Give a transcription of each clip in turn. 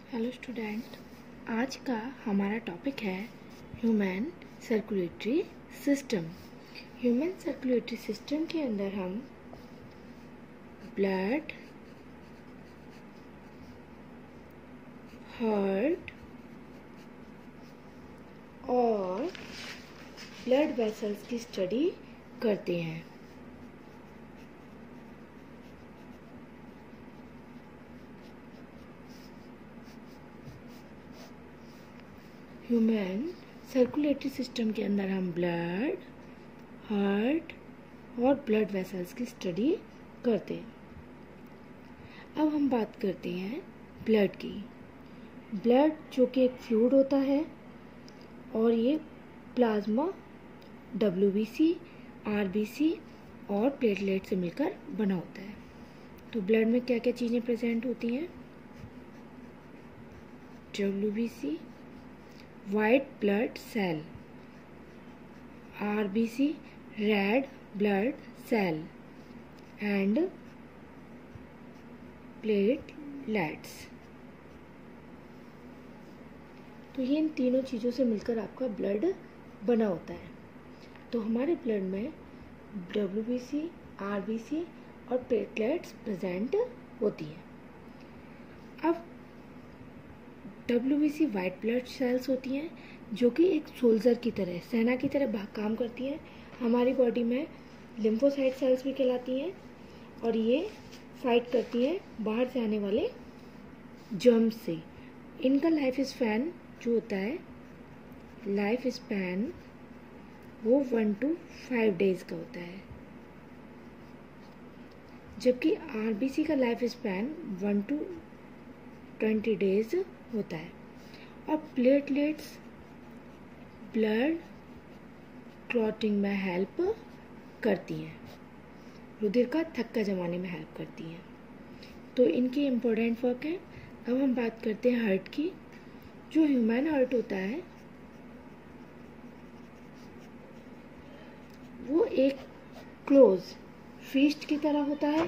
Hello student, आज का हमारा टॉपिक है human circulatory system. Human circulatory system के अंदर हम ब्लड, हार्ट और ब्लड वेसल्स की स्टडी करते हैं। ह्यूमन सर्कुलेटरी सिस्टम के अंदर हम ब्लड, हार्ट और ब्लड वेसल्स की स्टडी करते हैं। अब हम बात करते हैं ब्लड की। ब्लड जो कि एक फ्लूइड होता है और ये प्लाज्मा, WBC, RBC और प्लेटलेट से मिलकर बना होता है। तो ब्लड में क्या क्या चीज़ें प्रेजेंट होती हैं? WBC, white blood cell, RBC, red blood cell and platelets. तो ये इन तीनों चीज़ों से मिलकर आपका ब्लड बना होता है। तो हमारे ब्लड में WBC, RBC और प्लेटलेट्स प्रेजेंट होती है। अब WBC वाइट ब्लड सेल्स होती हैं जो कि एक सोल्जर की तरह, सेना की तरह काम करती हैं। हमारी बॉडी में लिम्फोसाइट सेल्स भी कहलाती हैं और ये फाइट करती हैं बाहर से आने वाले जर्म्स से। इनका लाइफ स्पैन जो होता है, लाइफ स्पैन वो 1 to 5 डेज का होता है, जबकि RBC का लाइफ स्पैन 1 to 20 डेज होता है। और प्लेटलेट्स ब्लड क्लॉटिंग में हेल्प करती हैं, रुधिर का थक्का जमाने में हेल्प करती हैं। तो इनकी इम्पोर्टेंट वर्क है। अब हम बात करते हैं हार्ट की। जो ह्यूमन हार्ट होता है वो एक क्लोज फिस्ट की तरह होता है।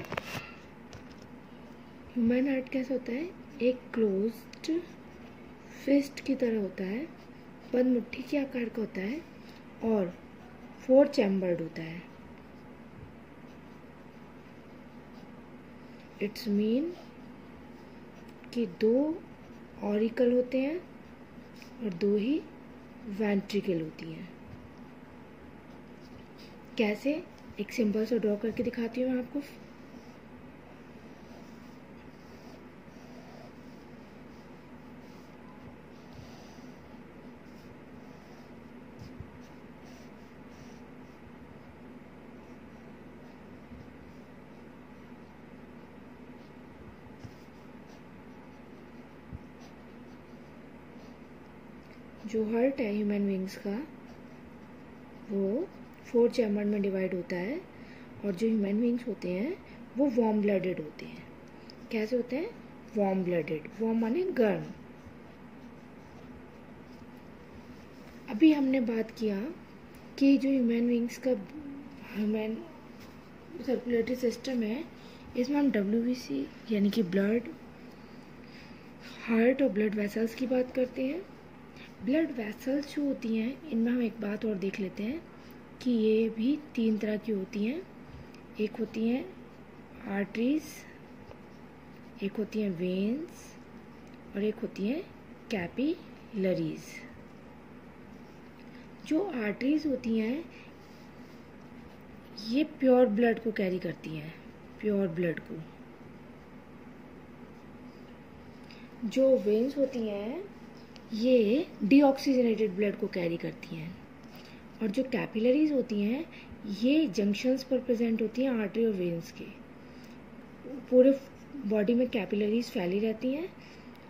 ह्यूमन हार्ट कैसा होता है? एक क्लोज्ड फिस्ट की तरह होता है, बंद मुट्ठी के आकार का होता है और 4 चैम्बर्ड होता है। इट्स मीन कि 2 ऑरिकल होते हैं और 2 ही वेंट्रिकल होती हैं। कैसे? एक सिंपल सा ड्रॉ करके दिखाती हूँ मैं आपको। जो हार्ट है ह्यूमन बींग्स का वो 4 चैम्बर में डिवाइड होता है और जो ह्यूमन बींग्स होते हैं वो वार्म ब्लडेड होते हैं। कैसे होते हैं? Warm blooded. वार्म माने गर्म। अभी हमने बात किया कि जो ह्यूमन बींग्स का ह्यूमन सर्कुलेटरी सिस्टम है, इसमें हम WBC यानी कि ब्लड, हार्ट और ब्लड वेसल्स की बात करते हैं। ब्लड वेसल्स जो होती हैं इनमें हम एक बात और देख लेते हैं कि ये भी 3 तरह की होती हैं। एक होती हैं आर्टरीज, एक होती हैं वेन्स और एक होती हैं कैपिलरीज। जो आर्टरीज होती हैं ये प्योर ब्लड को कैरी करती हैं, प्योर ब्लड को। जो वेन्स होती हैं ये डीऑक्सीजनेटेड ब्लड को कैरी करती हैं और जो कैपिलरीज होती हैं ये जंक्शंस पर प्रेजेंट होती हैं आर्टरी और वेन्स के। पूरे बॉडी में कैपिलरीज फैली रहती हैं,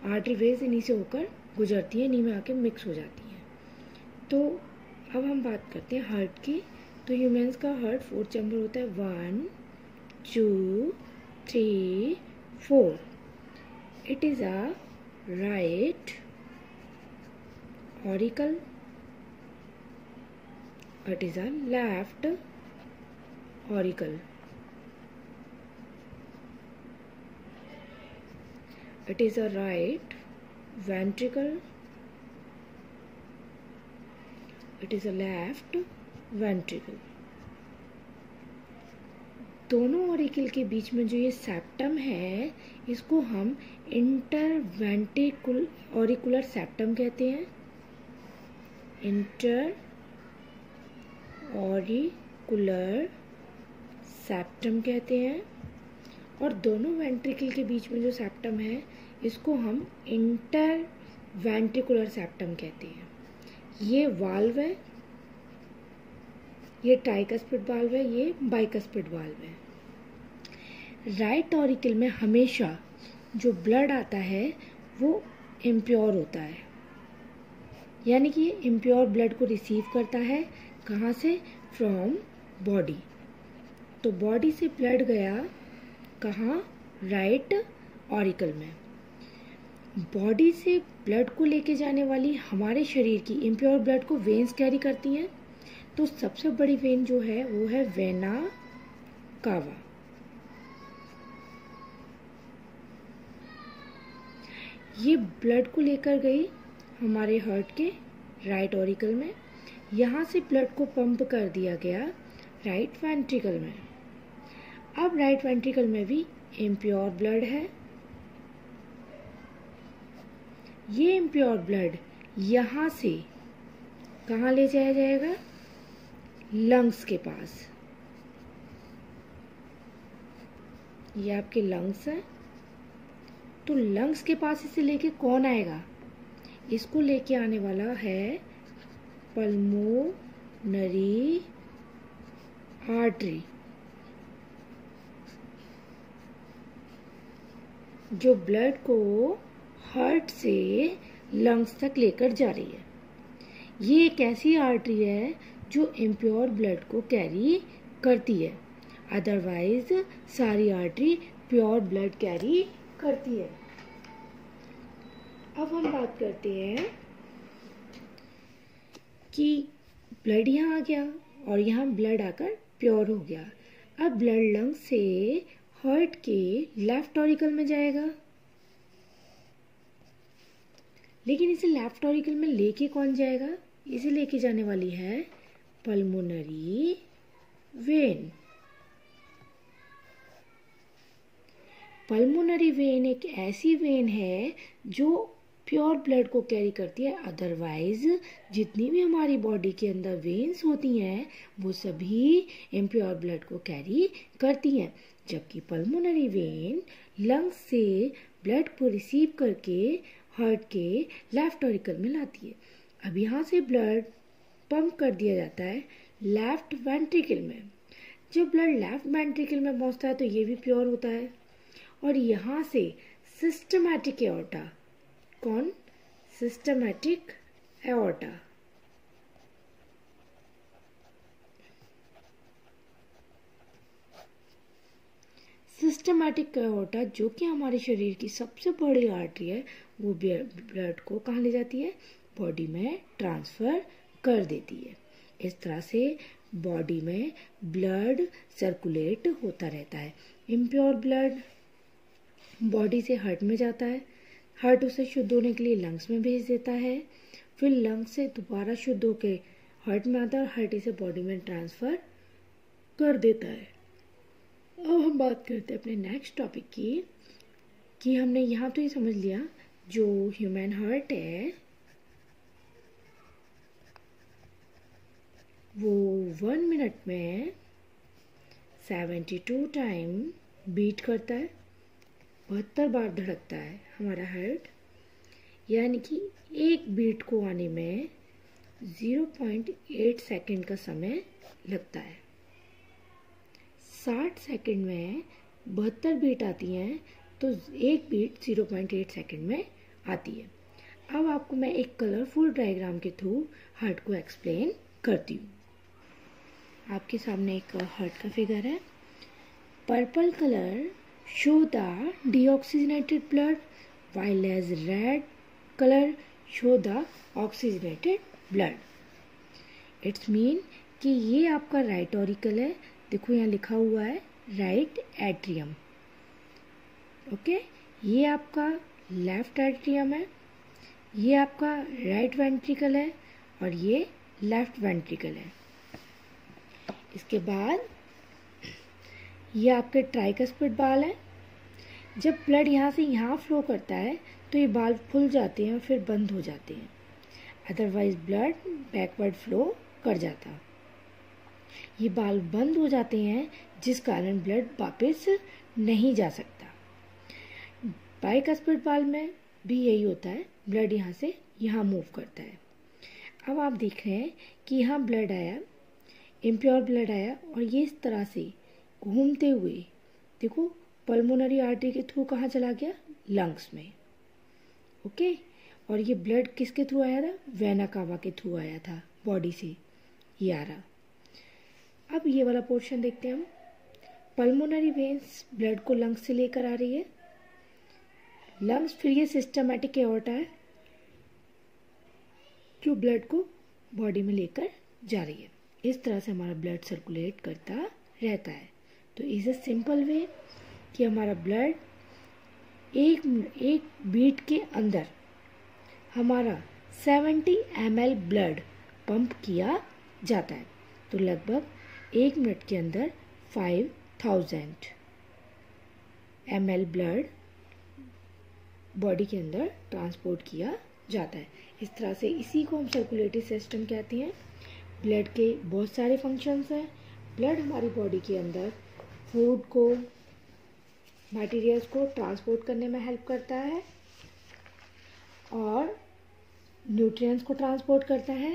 आर्टरी वेन्स इन्हीं से होकर गुजरती हैं, इन्हीं में आके मिक्स हो जाती हैं। तो अब हम बात करते हैं हार्ट की। तो ह्यूमन्स का हार्ट 4 चैम्बर होता है, 1 2 3 4। It is a right auricle, it is a left auricle, it is a right ventricle, it is a left ventricle. दोनों ऑरिकल के बीच में जो ये सेप्टम है, इसको हम इंटरवेंट्रिकुलर ऑरिकुलर सेप्टम कहते हैं। इंटर ऑरिकुलर सेप्टम कहते हैं। और दोनों वेंट्रिकल के बीच में जो सेप्टम है, इसको हम इंटरवेंट्रिकुलर सेप्टम कहते हैं। ये वाल्व है, ये ट्राइकस्पिड वाल्व है, ये बाइकस्पिड वाल्व है। राइट ऑरिकल में हमेशा जो ब्लड आता है वो इम्प्योर होता है, यानी कि इम्प्योर ब्लड को रिसीव करता है। कहाँ से? From body. तो बॉडी से ब्लड गया कहाँ? राइट ऑरिकल में। बॉडी से ब्लड को लेके जाने वाली हमारे शरीर की इम्प्योर ब्लड को वेन्स कैरी करती हैं। तो सबसे बड़ी वेन जो है वो है वेना कावा। ये ब्लड को लेकर गई हमारे हार्ट के राइट ऑरिकल में। यहाँ से ब्लड को पंप कर दिया गया राइट वेंट्रिकल में। अब राइट वेंट्रिकल में भी इम्प्योर ब्लड है। ये इम्प्योर ब्लड यहाँ से कहाँ ले जाया जाएगा? लंग्स के पास। ये आपके लंग्स हैं। तो लंग्स के पास इसे लेके कौन आएगा? इसको लेके आने वाला है पल्मोनरी आर्टरी, जो ब्लड को हार्ट से लंग्स तक लेकर जा रही है। ये एक ऐसी आर्टरी है जो इम्प्योर ब्लड को कैरी करती है, अदरवाइज सारी आर्टरी प्योर ब्लड कैरी करती है। अब हम बात करते हैं कि ब्लड यहाँ आ गया और यहाँ ब्लड आकर प्योर हो गया। अब ब्लड लंग से हार्ट के लेफ्ट ऑरिकल में जाएगा, लेकिन इसे लेफ्ट ऑरिकल में लेके कौन जाएगा? इसे लेके जाने वाली है पल्मोनरी वेन। पल्मोनरी वेन एक ऐसी वेन है जो प्योर ब्लड को कैरी करती है, अदरवाइज जितनी भी हमारी बॉडी के अंदर वेन्स होती हैं वो सभी इम्प्योर ब्लड को कैरी करती हैं, जबकि पल्मोनरी वेन लंग्स से ब्लड को रिसीव करके हार्ट के लेफ्ट ऑरिकल में लाती है। अब यहाँ से ब्लड पंप कर दिया जाता है लेफ्ट वेंट्रिकल में। जब ब्लड लेफ्ट वेंट्रिकल में पहुँचता है तो ये भी प्योर होता है और यहाँ से सिस्टमैटिक एओर्टा, कौन? सिस्टमैटिक एओर्टा, सिस्टमैटिक एओर्टा जो कि हमारे शरीर की सबसे बड़ी आर्टरी है, वो ब्लड को कहाँ ले जाती है? बॉडी में ट्रांसफर कर देती है। इस तरह से बॉडी में ब्लड सर्कुलेट होता रहता है। इम्प्योर ब्लड बॉडी से हार्ट में जाता है, हार्ट उसे शुद्ध होने के लिए लंग्स में भेज देता है, फिर लंग्स से दोबारा शुद्ध होके हार्ट में आता है और हार्ट इसे बॉडी में ट्रांसफर कर देता है। अब हम बात करते हैं अपने नेक्स्ट टॉपिक की, कि हमने यहाँ तो ये समझ लिया जो ह्यूमन हार्ट है वो 1 मिनट में 72 टाइम बीट करता है, 72 बार धड़कता है हमारा हार्ट, यानी कि एक बीट को आने में 0.8 सेकेंड का समय लगता है। 60 सेकेंड में 72 बीट आती हैं, तो एक बीट 0.8 सेकेंड में आती है। अब आपको मैं एक कलरफुल डायग्राम के थ्रू हार्ट को एक्सप्लेन करती हूँ। आपके सामने एक हार्ट का फिगर है। Purple colour show the deoxygenated blood, while as red color show the oxygenated blood. It's mean कि ये आपका राइट ऑरिकल है, देखो यहाँ लिखा हुआ है राइट एट्रियम, ओके। ये आपका लेफ्ट एट्रियम है ये आपका राइट वेंट्रिकल है और ये लेफ्ट वेंट्रिकल है। इसके बाद ये आपके ट्राइकस्पिड बाल हैं। जब ब्लड यहाँ से यहाँ फ्लो करता है तो ये बाल खुल जाते हैं और फिर बंद हो जाते हैं, अदरवाइज ब्लड बैकवर्ड फ्लो कर जाता। ये बाल बंद हो जाते हैं जिस कारण ब्लड वापस नहीं जा सकता। बाइकस्पिड बाल में भी यही होता है, ब्लड यहाँ से यहाँ मूव करता है। अब आप देख रहे हैं कि यहाँ ब्लड आया, इम्प्योर ब्लड आया और ये इस तरह से घूमते हुए देखो पल्मोनरी आर्टरी के थ्रू कहाँ चला गया, लंग्स में। ओके, और ये ब्लड किसके थ्रू आया था, वेना कावा के थ्रू आया था, बॉडी से ये आ रहा। अब ये वाला पोर्शन देखते हैं हम। पल्मोनरी वेन्स ब्लड को लंग्स से लेकर आ रही है, लंग्स फिर ये सिस्टमैटिक एओर्टा है जो ब्लड को बॉडी में लेकर जा रही है। इस तरह से हमारा ब्लड सर्कुलेट करता रहता है। तो इज अ सिंपल वे कि हमारा ब्लड एक बीट के अंदर हमारा 70 ml ब्लड पंप किया जाता है। तो लगभग 1 मिनट के अंदर 5000 ml ब्लड बॉडी के अंदर ट्रांसपोर्ट किया जाता है। इस तरह से इसी को हम सर्कुलेटरी सिस्टम कहते हैं। ब्लड के बहुत सारे फंक्शंस हैं। ब्लड हमारी बॉडी के अंदर फूड को, मटेरियल्स को ट्रांसपोर्ट करने में हेल्प करता है और न्यूट्रिएंट्स को ट्रांसपोर्ट करता है,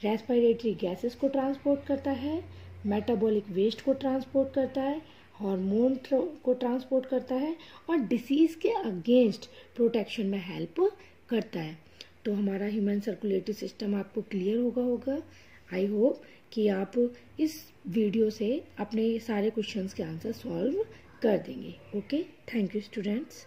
रेस्पिरेटरी गैसेस को ट्रांसपोर्ट करता है, मेटाबॉलिक वेस्ट को ट्रांसपोर्ट करता है, हार्मोन को ट्रांसपोर्ट करता है और डिसीज़ के अगेंस्ट प्रोटेक्शन में हेल्प करता है। तो हमारा ह्यूमन सर्कुलेटरी सिस्टम आपको क्लियर होगा। आई होप कि आप इस वीडियो से अपने सारे क्वेश्चंस के आंसर सॉल्व कर देंगे। Okay, thank you students.